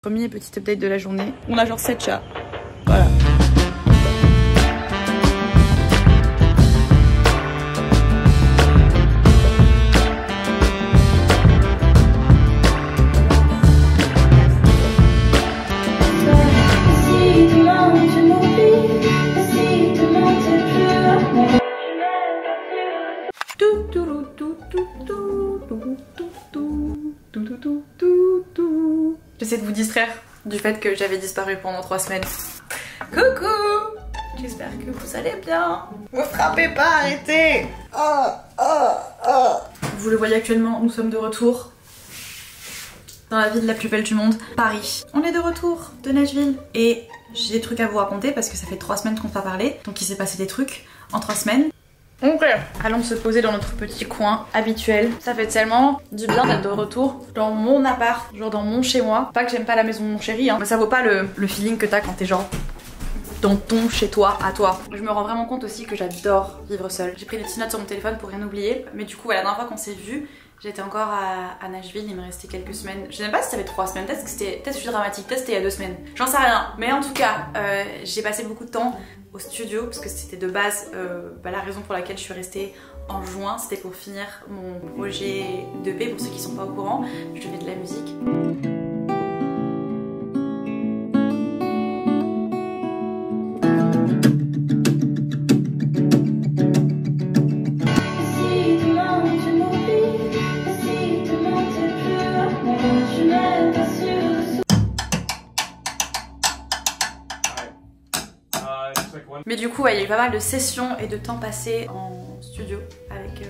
Premier petit update de la journée. On a genre 7 chats. Voilà. J'essaie de vous distraire du fait que j'avais disparu pendant 3 semaines. Coucou! J'espère que vous allez bien. Me frappez pas, arrêtez! Vous le voyez actuellement, nous sommes de retour dans la ville la plus belle du monde, Paris. On est de retour de Nashville et j'ai des trucs à vous raconter parce que ça fait 3 semaines qu'on t'a parlé, donc il s'est passé des trucs en 3 semaines. Ok, allons se poser dans notre petit coin habituel. Ça fait tellement du bien d'être de retour dans mon appart, genre dans mon chez moi. Pas que j'aime pas la maison de mon chéri, hein, mais ça vaut pas le feeling que t'as quand t'es genre dans ton chez toi, à toi. Je me rends vraiment compte aussi que j'adore vivre seule. J'ai pris des petites notes sur mon téléphone pour rien oublier, mais du coup, voilà, la dernière fois qu'on s'est vu, j'étais encore à Nashville, il me restait quelques semaines. Je sais même pas si ça fait 3 semaines, peut-être que je suis dramatique, peut-être c'était il y a 2 semaines. J'en sais rien, mais en tout cas, j'ai passé beaucoup de temps au studio parce que c'était de base la raison pour laquelle je suis restée en juin, c'était pour finir mon projet d'EP. Pour ceux qui sont pas au courant, je fais de la musique. Mais du coup, il y a eu pas mal de sessions et de temps passé en studio avec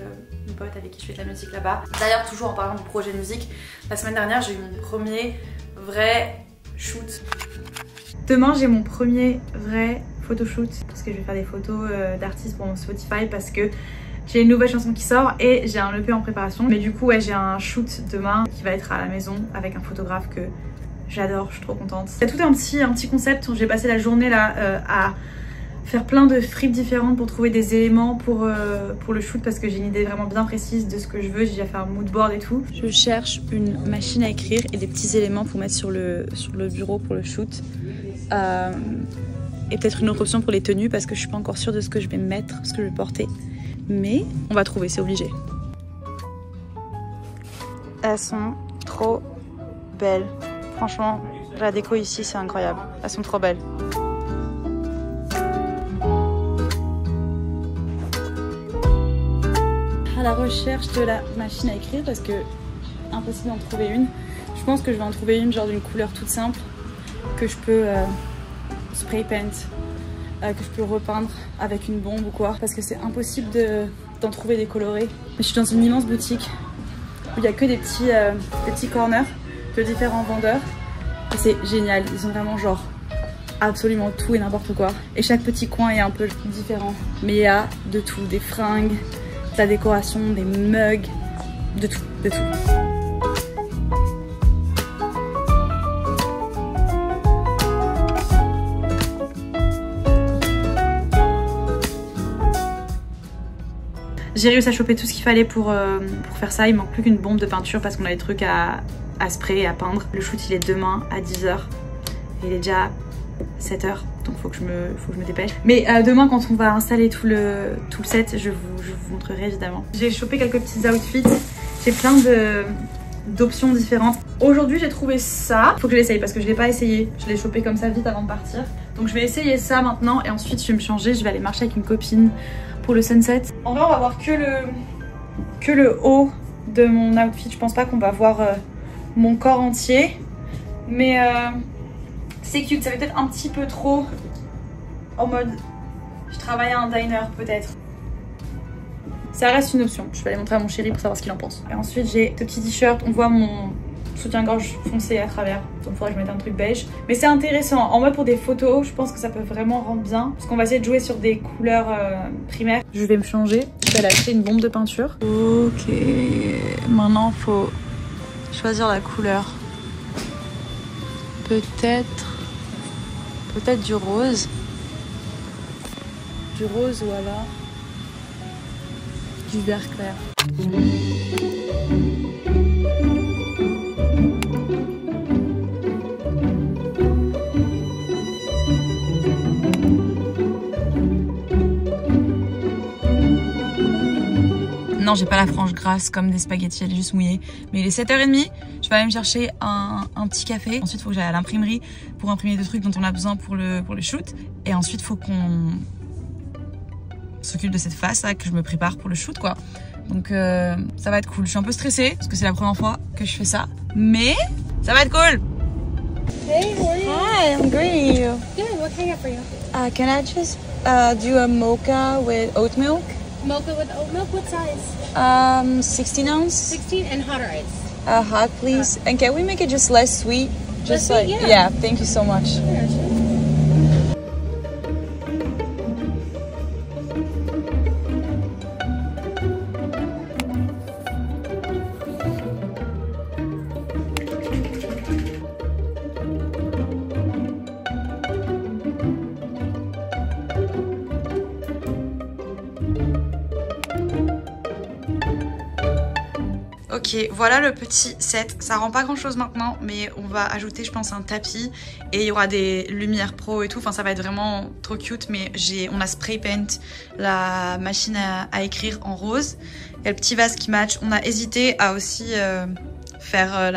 mon pote avec qui je fais de la musique là-bas. D'ailleurs, toujours en parlant du projet de musique, la semaine dernière, j'ai eu mon premier vrai shoot. Demain, j'ai mon premier vrai photoshoot parce que je vais faire des photos d'artistes pour mon Spotify parce que j'ai une nouvelle chanson qui sort et j'ai un EP en préparation. Mais du coup, ouais, j'ai un shoot demain qui va être à la maison avec un photographe que j'adore, je suis trop contente. Il y a tout un petit concept. J'ai passé la journée là à faire plein de frips différentes pour trouver des éléments pour le shoot parce que j'ai une idée vraiment bien précise de ce que je veux. J'ai déjà fait un mood board et tout. Je cherche une machine à écrire et des petits éléments pour mettre sur le bureau pour le shoot. Et peut-être une autre option pour les tenues parce que je suis pas encore sûre de ce que je vais mettre, ce que je vais porter. Mais on va trouver, c'est obligé. Elles sont trop belles. Franchement, la déco ici c'est incroyable. Elles sont trop belles. À la recherche de la machine à écrire parce que impossible d'en trouver une. Je pense que je vais en trouver une genre d'une couleur toute simple que je peux spray paint, que je peux repeindre avec une bombe ou quoi parce que c'est impossible d'en trouver des colorés. Mais je suis dans une immense boutique où il y a que des petits corners de différents vendeurs et c'est génial. Ils ont vraiment genre absolument tout et n'importe quoi et chaque petit coin est un peu différent mais il y a de tout, des fringues, de la décoration, des mugs, de tout, de tout. J'ai réussi à choper tout ce qu'il fallait pour faire ça. Il manque plus qu'une bombe de peinture parce qu'on a des trucs à spray et à peindre. Le shoot il est demain à 10 h et il est déjà 7 h. Donc faut que je me dépêche. Mais demain quand on va installer tout le set, je vous montrerai évidemment. J'ai chopé quelques petits outfits. J'ai plein d'options différentes. Aujourd'hui j'ai trouvé ça. Faut que je l'essaye parce que je l'ai pas essayé. Je l'ai chopé comme ça vite avant de partir. Donc je vais essayer ça maintenant et ensuite je vais me changer. Je vais aller marcher avec une copine pour le sunset. En vrai on va voir que le haut de mon outfit. Je pense pas qu'on va voir mon corps entier. Mais c'est cute, ça fait peut-être un petit peu trop en mode je travaille à un diner peut-être. Ça reste une option, je vais aller montrer à mon chéri pour savoir ce qu'il en pense. Et ensuite j'ai ce petit t-shirt, on voit mon soutien-gorge foncé à travers, donc il faudrait que je mette un truc beige. Mais c'est intéressant, en mode pour des photos, je pense que ça peut vraiment rendre bien. Parce qu'on va essayer de jouer sur des couleurs primaires. Je vais me changer, je vais aller acheter une bombe de peinture. Ok, maintenant il faut choisir la couleur. Peut-être du rose. Du rose ou alors du vert clair. non, j'ai pas la frange grasse comme des spaghettis, elle est juste mouillée. Mais il est 7h30, je vais aller me chercher un petit café. Ensuite, il faut que j'aille à l'imprimerie pour imprimer des trucs dont on a besoin pour le shoot. Et ensuite, il faut qu'on s'occupe de cette face là, que je me prépare pour le shoot quoi. Donc ça va être cool. Je suis un peu stressée parce que c'est la première fois que je fais ça. Mais ça va être cool. Hey, how are you? Hi, I'm great. You? Good. What can I get for you? Can I just do a mocha with oat milk? Mocha with oat milk. What size? 16 ounce. 16 and hot or ice? Hot, please. And can we make it just less sweet? Just less sweet, yeah. Thank you so much. Ok, voilà le petit set. Ça rend pas grand chose maintenant, mais on va ajouter, je pense, un tapis et il y aura des lumières pro et tout. Enfin, ça va être vraiment trop cute. Mais on a spray paint la machine à écrire en rose. Il y a le petit vase qui match. On a hésité à aussi faire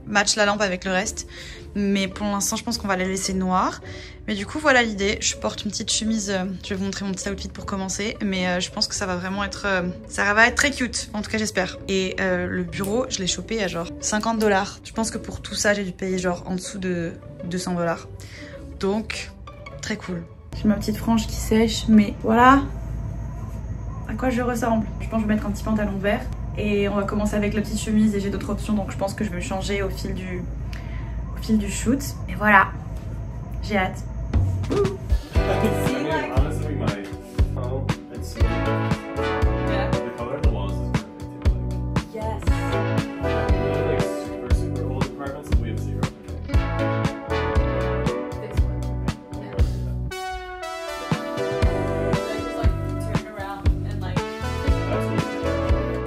match la lampe avec le reste. Mais pour l'instant, je pense qu'on va la laisser noire. Mais du coup, voilà l'idée. Je porte une petite chemise. Je vais vous montrer mon petit outfit pour commencer. Mais je pense que ça va vraiment être... ça va être très cute. En tout cas, j'espère. Et le bureau, je l'ai chopé à genre 50 $. Je pense que pour tout ça, j'ai dû payer genre en dessous de 200 $. Donc, très cool. J'ai ma petite frange qui sèche. Mais voilà à quoi je ressemble. Je pense que je vais mettre un petit pantalon vert. Et on va commencer avec la petite chemise. Et j'ai d'autres options. Donc, je pense que je vais me changer au fil du shoot. Et voilà, j'ai hâte.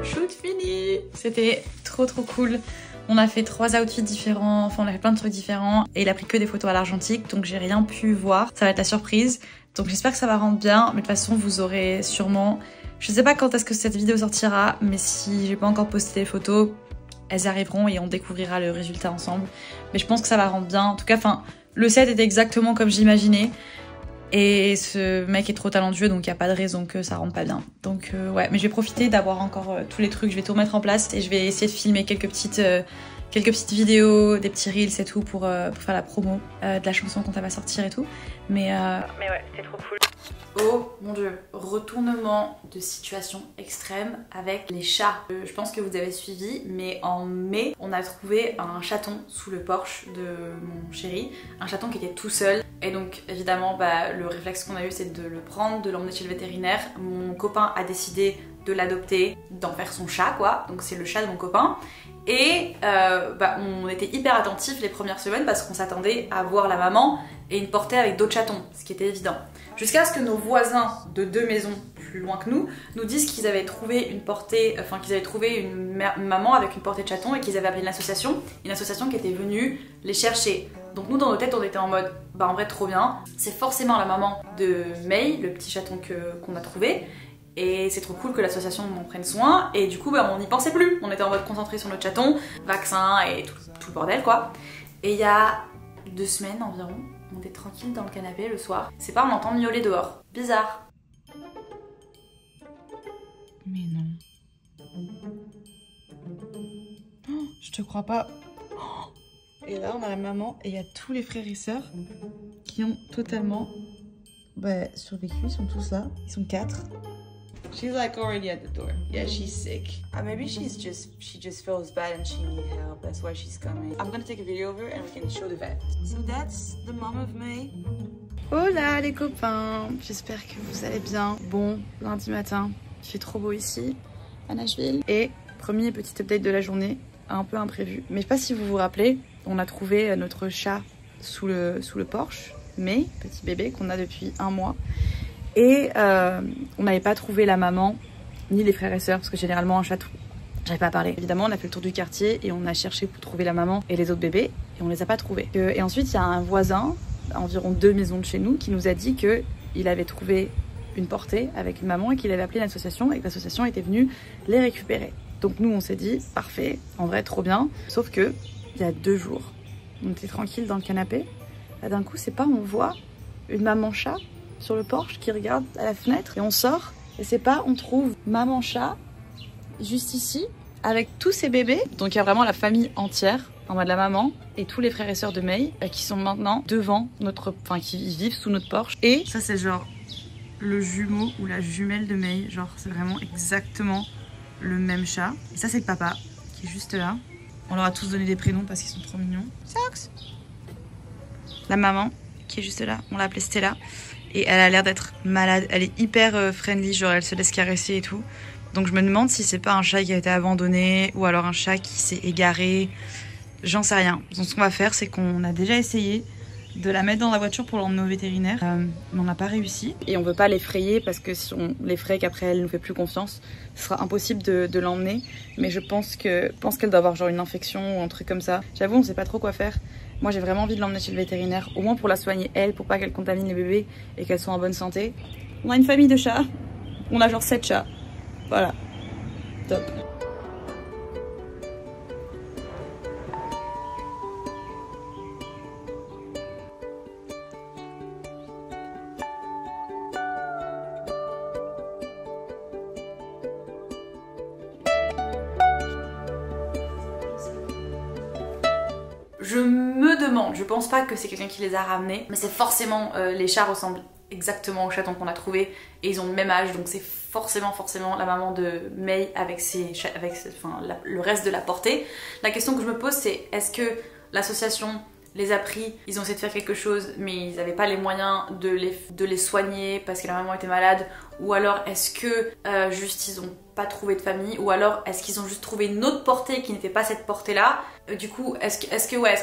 Shoot fini. C'était trop cool. On a fait 3 outfits différents, enfin on a fait plein de trucs différents et il a pris que des photos à l'argentique donc j'ai rien pu voir. Ça va être la surprise. Donc j'espère que ça va rendre bien, mais de toute façon vous aurez sûrement... Je sais pas quand est-ce que cette vidéo sortira, mais si j'ai pas encore posté les photos, elles arriveront et on découvrira le résultat ensemble. Mais je pense que ça va rendre bien. En tout cas, le set était exactement comme j'imaginais. Et ce mec est trop talentueux, donc il n'y a pas de raison que ça rentre pas bien. Donc ouais, mais je vais profiter d'avoir encore tous les trucs, je vais tout remettre en place et je vais essayer de filmer quelques petites vidéos, des petits reels et tout pour faire la promo de la chanson quand elle va sortir et tout. Mais ouais, c'était trop cool. Oh mon dieu, retournement de situation extrême avec les chats. Je pense que vous avez suivi, mais en mai, on a trouvé un chaton sous le porche de mon chéri. Un chaton qui était tout seul. Et donc évidemment, le réflexe qu'on a eu, c'est de le prendre, de l'emmener chez le vétérinaire. Mon copain a décidé de l'adopter, d'en faire son chat quoi. Donc c'est le chat de mon copain. Et on était hyper attentifs les premières semaines parce qu'on s'attendait à voir la maman et une portée avec d'autres chatons, ce qui était évident. Jusqu'à ce que nos voisins de 2 maisons plus loin que nous disent qu'ils avaient trouvé une portée, qu'ils avaient trouvé une maman avec une portée de chatons et qu'ils avaient appelé une association qui était venue les chercher. Donc nous dans nos têtes on était en mode en vrai trop bien, c'est forcément la maman de May, le petit chaton qu'on a trouvé. Et c'est trop cool que l'association m'en prenne soin. Et du coup on n'y pensait plus. On était en mode concentré sur notre chaton, vaccin et tout le bordel quoi. Et il y a 2 semaines environ, on était tranquille dans le canapé le soir. C'est pas, on entend miauler dehors. Bizarre. Mais non. Oh, je te crois pas. Et là on a la maman et il y a tous les frères et sœurs qui ont totalement survécu. Ils sont tous là. Ils sont 4. She's like already at the door. Yeah, she's sick. Maybe she just feels bad and she needs help. That's why she's coming. I'm gonna take a video of her and we can show the vet. So that's the mom of May. Hola les copains, j'espère que vous allez bien. Bon, lundi matin, il fait trop beau ici, à Nashville. Et premier petit update de la journée, un peu imprévu. Mais je sais pas si vous vous rappelez, on a trouvé notre chat sous le porche. May, petit bébé qu'on a depuis 1 mois. Et on n'avait pas trouvé la maman ni les frères et sœurs parce que généralement un chaton, j'avais pas à parler. Évidemment on a fait le tour du quartier et on a cherché pour trouver la maman et les autres bébés et on les a pas trouvés. Et ensuite il y a un voisin à environ 2 maisons de chez nous qui nous a dit que il avait trouvé une portée avec une maman et qu'il avait appelé une association et que l'association était venue les récupérer. Donc nous on s'est dit parfait, en vrai trop bien, sauf que il y a 2 jours, on était tranquille dans le canapé, là d'un coup c'est pas, on voit une maman chat sur le porche qui regarde à la fenêtre et on sort et c'est pas, on trouve maman chat juste ici avec tous ses bébés. Donc il y a vraiment la famille entière en mode la maman et tous les frères et sœurs de May qui sont maintenant devant notre, enfin qui vivent sous notre porche. Et ça c'est genre le jumeau ou la jumelle de May, genre c'est vraiment exactement le même chat. Et ça c'est le papa qui est juste là. On leur a tous donné des prénoms parce qu'ils sont trop mignons. Sox. La maman qui est juste là, on l'a appelée Stella. Et elle a l'air d'être malade, elle est hyper friendly, genre elle se laisse caresser et tout. Donc je me demande si c'est pas un chat qui a été abandonné ou alors un chat qui s'est égaré. J'en sais rien. Donc ce qu'on va faire, c'est qu'on a déjà essayé de la mettre dans la voiture pour l'emmener au vétérinaire, mais on n'a pas réussi. Et on veut pas l'effrayer parce que si on l'effraie qu'après elle nous fait plus confiance, ce sera impossible de l'emmener. Mais je pense qu'elle doit avoir genre une infection ou un truc comme ça. J'avoue, on sait pas trop quoi faire. Moi j'ai vraiment envie de l'emmener chez le vétérinaire, au moins pour la soigner elle, pour pas qu'elle contamine les bébés et qu'elle soit en bonne santé. On a une famille de chats, on a genre 7 chats. Voilà, top. Je me demande, je pense pas que c'est quelqu'un qui les a ramenés, mais c'est forcément, les chats ressemblent exactement aux chatons qu'on a trouvés et ils ont le même âge, donc c'est forcément la maman de May avec le reste de la portée. La question que je me pose, c'est est-ce que l'association les a pris, ils ont essayé de faire quelque chose mais ils n'avaient pas les moyens de les soigner parce que la maman était malade, ou alors est-ce que juste ils ont pas trouvé de famille, ou alors est-ce qu'ils ont juste trouvé une autre portée qui n'était pas cette portée là, du coup est-ce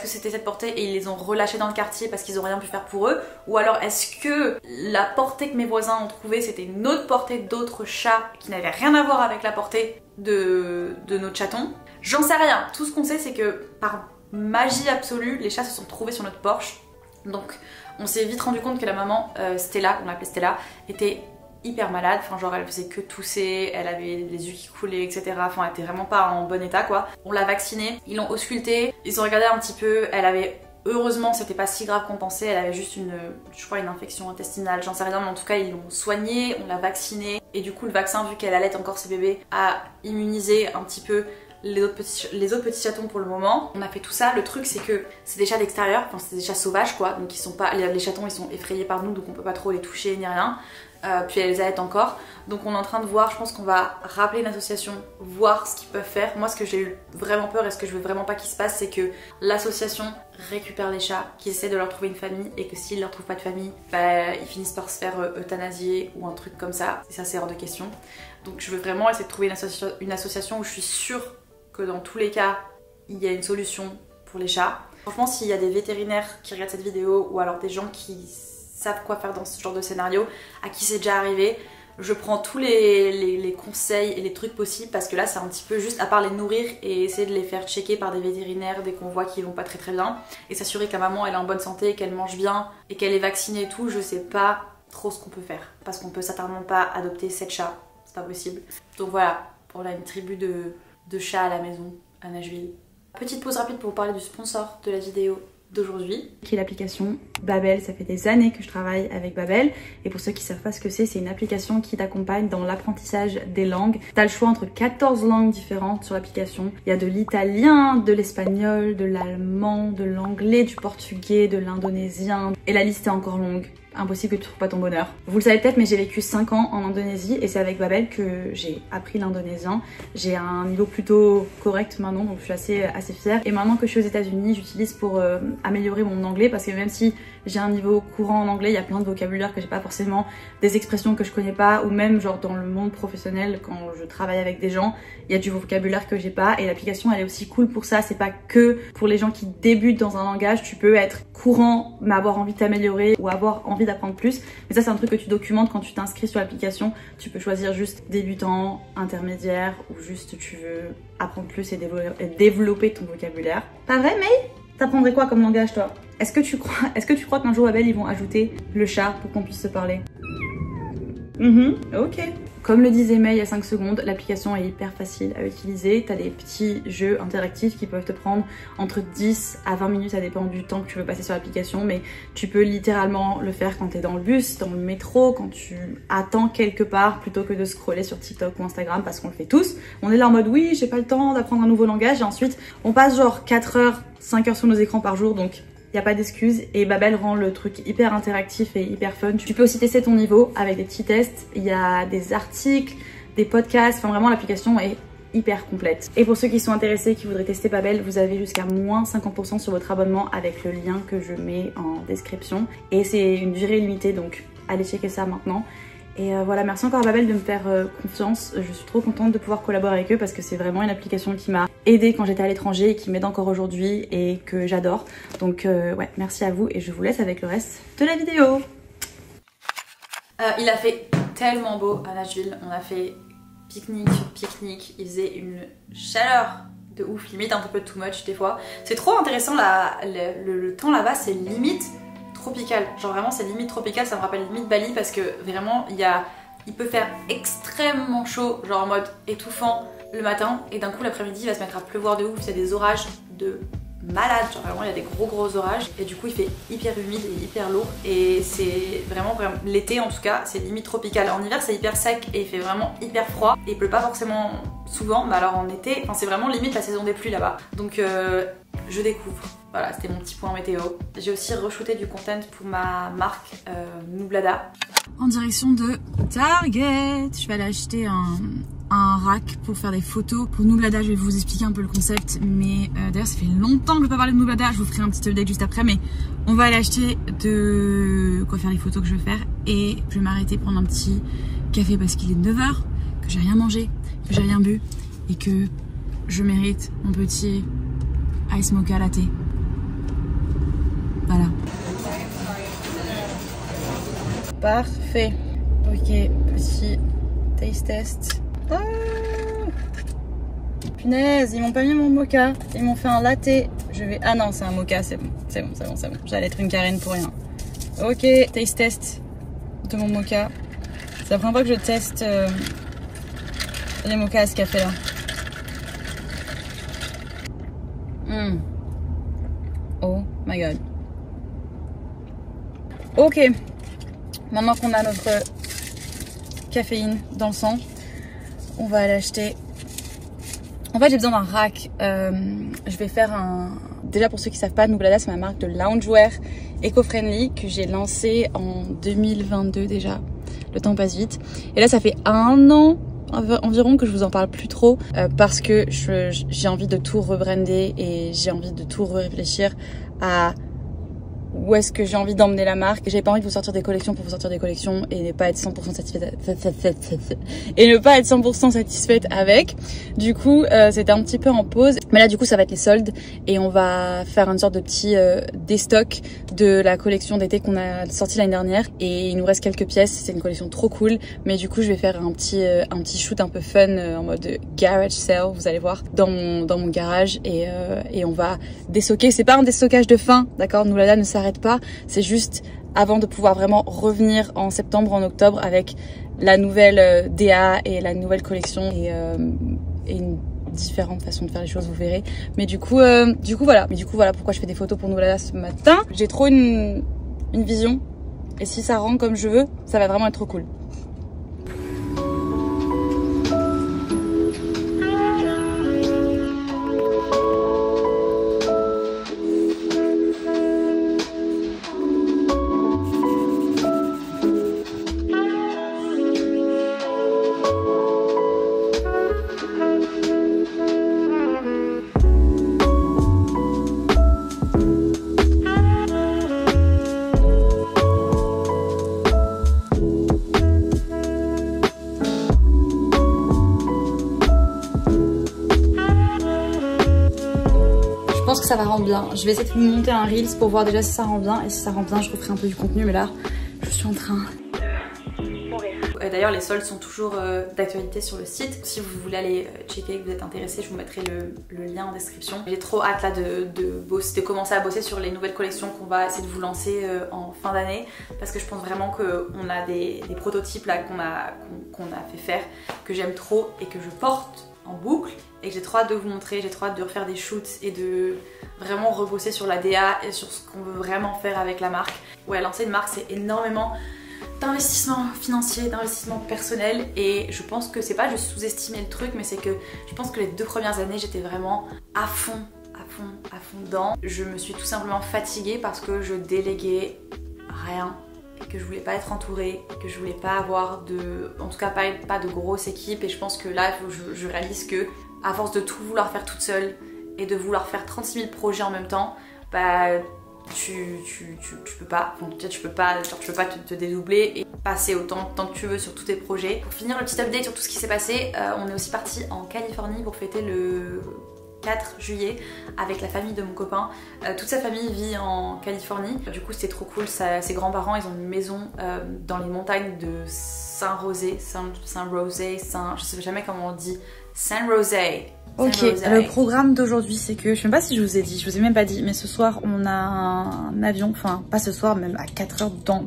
que c'était cette portée et ils les ont relâchés dans le quartier parce qu'ils ont rien pu faire pour eux, ou alors est-ce que la portée que mes voisins ont trouvée c'était une autre portée d'autres chats qui n'avait rien à voir avec la portée de notre chaton. J'en sais rien, tout ce qu'on sait c'est que par magie absolue, les chats se sont trouvés sur notre porche. Donc on s'est vite rendu compte que la maman, Stella, on l'appelait Stella, était hyper malade, enfin genre elle faisait que tousser, elle avait les yeux qui coulaient, etc. Enfin elle était vraiment pas en bon état quoi. On l'a vaccinée, ils l'ont auscultée, ils ont regardé un petit peu, elle avait, heureusement c'était pas si grave qu'on pensait, elle avait juste je crois une infection intestinale, j'en sais rien, mais en tout cas ils l'ont soignée, on l'a vaccinée, et du coup le vaccin, vu qu'elle allait encore ses bébés, a immunisé un petit peu les autres petits chatons pour le moment. On a fait tout ça. Le truc c'est que c'est des chats d'extérieur, enfin c'est des chats sauvages quoi, donc ils sont pas, les chatons ils sont effrayés par nous, donc on peut pas trop les toucher ni rien. Puis elles allaitent encore, donc on est en train de voir, je pense qu'on va rappeler une association, voir ce qu'ils peuvent faire. Moi ce que j'ai eu vraiment peur et ce que je veux vraiment pas qu'il se passe, c'est que l'association récupère les chats, qu'ils essaient de leur trouver une famille, et que s'ils leur trouvent pas de famille, bah, ils finissent par se faire euthanasier ou un truc comme ça, et ça c'est hors de question. Donc je veux vraiment essayer de trouver une association où je suis sûre que dans tous les cas il y a une solution pour les chats. Franchement, s'il y a des vétérinaires qui regardent cette vidéo, ou alors des gens qui savent quoi faire dans ce genre de scénario, à qui c'est déjà arrivé, je prends tous les conseils et les trucs possibles, parce que là c'est un petit peu juste, à part les nourrir et essayer de les faire checker par des vétérinaires dès qu'on voit qu'ils vont pas très bien, et s'assurer que la maman elle est en bonne santé, qu'elle mange bien et qu'elle est vaccinée et tout, je sais pas trop ce qu'on peut faire, parce qu'on peut certainement pas adopter 7 chats, c'est pas possible. Donc voilà, pour là une tribu de chats à la maison à Nashville. Petite pause rapide pour vous parler du sponsor de la vidéo d'aujourd'hui, qui est l'application Babbel. Ça fait des années que je travaille avec Babbel, et pour ceux qui savent pas ce que c'est une application qui t'accompagne dans l'apprentissage des langues. T'as le choix entre 14 langues différentes sur l'application. Il y a de l'italien, de l'espagnol, de l'allemand, de l'anglais, du portugais, de l'indonésien, et la liste est encore longue. Impossible que tu trouves pas ton bonheur. Vous le savez peut-être, mais j'ai vécu 5 ans en Indonésie, et c'est avec Babbel que j'ai appris l'indonésien. J'ai un niveau plutôt correct maintenant, donc je suis assez fière. Et maintenant que je suis aux États-Unis, j'utilise pour améliorer mon anglais, parce que même si j'ai un niveau courant en anglais, il y a plein de vocabulaire que j'ai pas forcément, des expressions que je connais pas, ou même genre dans le monde professionnel, quand je travaille avec des gens, il y a du vocabulaire que j'ai pas, et l'application elle est aussi cool pour ça. C'est pas que pour les gens qui débutent dans un langage, tu peux être courant mais avoir envie de t'améliorer ou avoir envie d'apprendre plus, mais ça c'est un truc que tu documentes quand tu t'inscris sur l'application. Tu peux choisir juste débutant, intermédiaire, ou juste tu veux apprendre plus et développer ton vocabulaire. Pas vrai, May? T'apprendrais quoi comme langage toi? Est-ce que tu crois qu'un jour Babbel ils vont ajouter le chat pour qu'on puisse se parler? Ok. Comme le disait May il y a 5 secondes, l'application est hyper facile à utiliser. T'as des petits jeux interactifs qui peuvent te prendre entre 10 à 20 minutes, ça dépend du temps que tu veux passer sur l'application, mais tu peux littéralement le faire quand t'es dans le bus, dans le métro, quand tu attends quelque part, plutôt que de scroller sur TikTok ou Instagram, parce qu'on le fait tous. On est là en mode oui, j'ai pas le temps d'apprendre un nouveau langage, et ensuite on passe genre 4 heures, 5 heures sur nos écrans par jour, donc il n'y a pas d'excuse, et Babbel rend le truc hyper interactif et hyper fun. Tu peux aussi tester ton niveau avec des petits tests, il y a des articles, des podcasts, enfin vraiment l'application est hyper complète. Et pour ceux qui sont intéressés, qui voudraient tester Babbel, vous avez jusqu'à moins 50% sur votre abonnement avec le lien que je mets en description. Et c'est une durée limitée, donc allez checker ça maintenant. Et voilà, merci encore à Babbel de me faire confiance. Je suis trop contente de pouvoir collaborer avec eux parce que c'est vraiment une application qui m'a aidée quand j'étais à l'étranger et qui m'aide encore aujourd'hui et que j'adore. Donc ouais, merci à vous et je vous laisse avec le reste de la vidéo. Il a fait tellement beau à Nashville. On a fait pique-nique sur pique-nique. Il faisait une chaleur de ouf, limite un peu too much des fois. C'est trop intéressant, le temps là-bas, c'est limite tropical, genre vraiment c'est limite tropical, ça me rappelle limite Bali parce que vraiment il peut faire extrêmement chaud, genre en mode étouffant le matin et d'un coup l'après-midi il va se mettre à pleuvoir de ouf, il y a des orages de malade, genre vraiment il y a des gros orages et du coup il fait hyper humide et hyper lourd et c'est vraiment l'été en tout cas c'est limite tropical. En hiver c'est hyper sec et il fait vraiment hyper froid et il pleut pas forcément souvent, mais alors en été, enfin c'est vraiment limite la saison des pluies là-bas, donc je découvre. Voilà, c'était mon petit point météo. J'ai aussi re-shooté du content pour ma marque Nublada. En direction de Target. Je vais aller acheter un rack pour faire des photos. Pour Nublada, je vais vous expliquer un peu le concept. Mais d'ailleurs, ça fait longtemps que je ne vais pas parler de Nublada. Je vous ferai un petit update juste après. Mais on va aller acheter de quoi faire les photos que je veux faire. Et je vais m'arrêter prendre un petit café parce qu'il est 9 h, que j'ai rien mangé, que j'ai rien bu. Et que je mérite mon petit ice mocha latte. Voilà. Parfait. Ok, petit taste test. Ah, punaise, ils m'ont pas mis mon mocha. Ils m'ont fait un latte. Je vais... Ah non, c'est un mocha, c'est bon. C'est bon. J'allais être une Karen pour rien. Ok, taste test de mon mocha. C'est la première fois que je teste les mochas à ce café là. Oh my god. Ok, maintenant qu'on a notre caféine dans le sang, on va aller acheter. En fait, j'ai besoin d'un rack. Je vais faire un. Déjà, pour ceux qui savent pas, Nublada, c'est ma marque de loungewear éco-friendly que j'ai lancée en 2022 déjà. Le temps passe vite. Et là, ça fait 1 an environ que je vous en parle plus trop parce que j'ai envie de tout rebrander et j'ai envie de tout réfléchir à où est-ce que j'ai envie d'emmener la marque. J'ai pas envie de vous sortir des collections pour vous sortir des collections et ne pas être 100% satisfaite avec. Du coup, c'était un petit peu en pause. Mais là, du coup, ça va être les soldes et on va faire une sorte de petit déstock de la collection d'été qu'on a sortie l'année dernière. Et il nous reste quelques pièces. C'est une collection trop cool. Mais du coup, je vais faire un petit shoot un peu fun en mode garage sale. Vous allez voir dans mon garage et on va déstocker. C'est pas un déstockage de fin, d'accord? Nublada ne s'arrête pas, c'est juste avant de pouvoir vraiment revenir en septembre, en octobre avec la nouvelle DA et la nouvelle collection et une différente façon de faire les choses, vous verrez. Mais du coup voilà pourquoi je fais des photos pour Nublada ce matin. J'ai trop une vision et si ça rend comme je veux, ça va vraiment être trop cool. Je pense que ça va rendre bien. Je vais essayer de vous monter un Reels pour voir déjà si ça rend bien. Et si ça rend bien, je referai un peu du contenu. Mais là, je suis en train de mourir. D'ailleurs les soldes sont toujours d'actualité sur le site. Si vous voulez aller checker, que vous êtes intéressé, je vous mettrai le lien en description. J'ai trop hâte là de commencer à bosser sur les nouvelles collections qu'on va essayer de vous lancer en fin d'année, parce que je pense vraiment qu'on a des prototypes là qu'on a fait faire, que j'aime trop et que je porte en boucle et que j'ai trop hâte de vous montrer. J'ai trop hâte de refaire des shoots et de vraiment rebosser sur la DA et sur ce qu'on veut vraiment faire avec la marque. Ouais, lancer une marque c'est énormément d'investissement financier, d'investissement personnel, et je pense que c'est pas juste sous-estimer le truc, mais c'est que je pense que les 2 premières années j'étais vraiment à fond dedans. Je me suis tout simplement fatiguée parce que je déléguais rien et que je voulais pas être entourée, que je voulais pas avoir en tout cas pas de grosse équipe, et je pense que là je réalise que à force de tout vouloir faire toute seule et de vouloir faire 36 000 projets en même temps, bah tu peux pas, enfin, tu peux pas te dédoubler et passer autant de temps que tu veux sur tous tes projets. Pour finir le petit update sur tout ce qui s'est passé, on est aussi parti en Californie pour fêter le 4 juillet avec la famille de mon copain. Toute sa famille vit en Californie, du coup c'était trop cool. Ses grands-parents ils ont une maison dans les montagnes de Saint-Rosé, je sais jamais comment on dit, Saint-Rosé. Ok, le programme d'aujourd'hui c'est que, je sais même pas si je vous ai dit, je vous ai même pas dit, mais ce soir on a un avion, enfin pas ce soir, même à 4 heures dans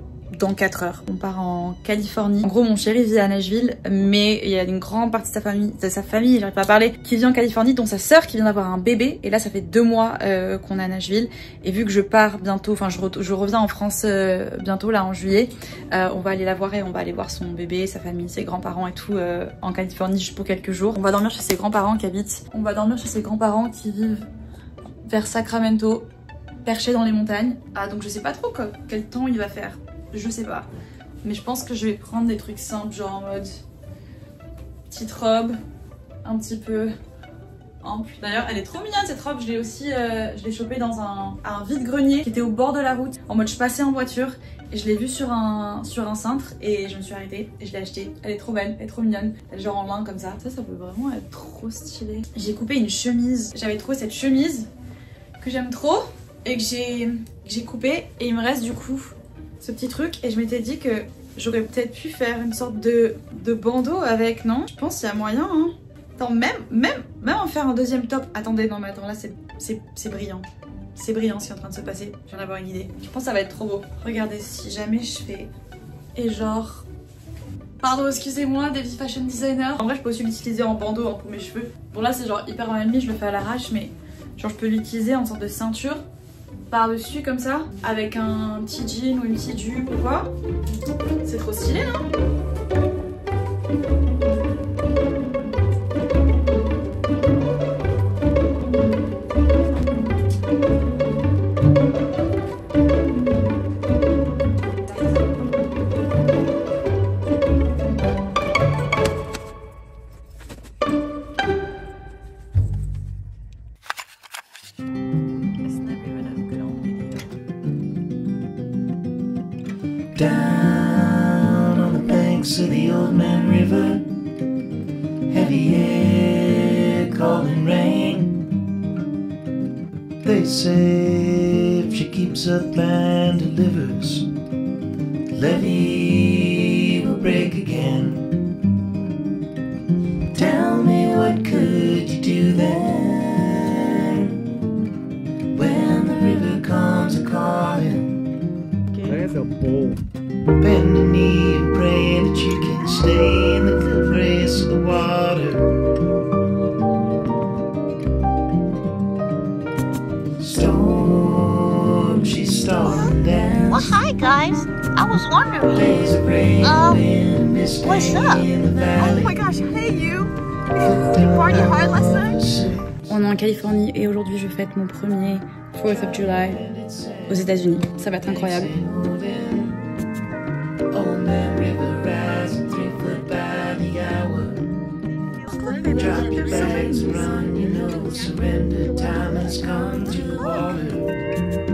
4 heures. On part en Californie. En gros mon chéri vit à Nashville, mais il y a une grande partie de sa famille, j'arrive pas à parler, qui vit en Californie, dont sa sœur qui vient d'avoir un bébé, et là ça fait 2 mois qu'on est à Nashville, et vu que je pars bientôt, enfin je reviens en France bientôt là en juillet, on va aller la voir et on va aller voir son bébé, sa famille, ses grands-parents et tout en Californie juste pour quelques jours. On va dormir chez ses grands-parents qui vivent vers Sacramento, perchés dans les montagnes. Ah donc je sais pas trop quel temps il va faire. Je sais pas, mais je pense que je vais prendre des trucs simples, genre en mode petite robe, un petit peu ample. D'ailleurs, elle est trop mignonne cette robe. Je l'ai aussi, je l'ai chopée dans un vide-grenier qui était au bord de la route. En mode, je passais en voiture et je l'ai vue sur un cintre et je me suis arrêtée et je l'ai achetée. Elle est trop belle, elle est trop mignonne. Elle est genre en lin comme ça. Ça peut vraiment être trop stylé. J'ai coupé une chemise. J'avais trouvé cette chemise que j'aime trop et que j'ai coupée, et il me reste du coup ce petit truc, et je m'étais dit que j'aurais peut-être pu faire une sorte de bandeau avec, non? Je pense qu'il y a moyen, hein. Attends, même en faire un deuxième top. Attendez, non mais attends, là c'est brillant. C'est brillant ce qui est en train de se passer. Je viens d'avoir une idée. Je pense que ça va être trop beau. Regardez, si jamais je fais... Et genre... Pardon, excusez-moi, des fashion designers. En vrai, je peux aussi l'utiliser en bandeau hein, pour mes cheveux. Bon là c'est genre hyper ennemi, je le fais à l'arrache, mais genre je peux l'utiliser en sorte de ceinture par-dessus comme ça, avec un petit jean ou une petite jupe ou quoi. C'est trop stylé, non? Down on the banks of the Old Man River, heavy air calling rain. They say if she keeps up and delivers, the levee will break again. Tell me, what could you do then when the river comes a-calling? That's a bowl. Bend the knee and pray that you can stay in the clear grace of the water. Storm, she's storming down. Well, hi guys. I was wondering. Days of rain, wind, mist, what's up? in the valley. Oh my gosh, hey you. Did you party hard last night? On est en Californie et aujourd'hui je fête mon premier 4th of July aux États-Unis. Ça va être incroyable. Old Man River rising 3 foot by the hour. Drop your bags and run, you know, surrender time has come to the water.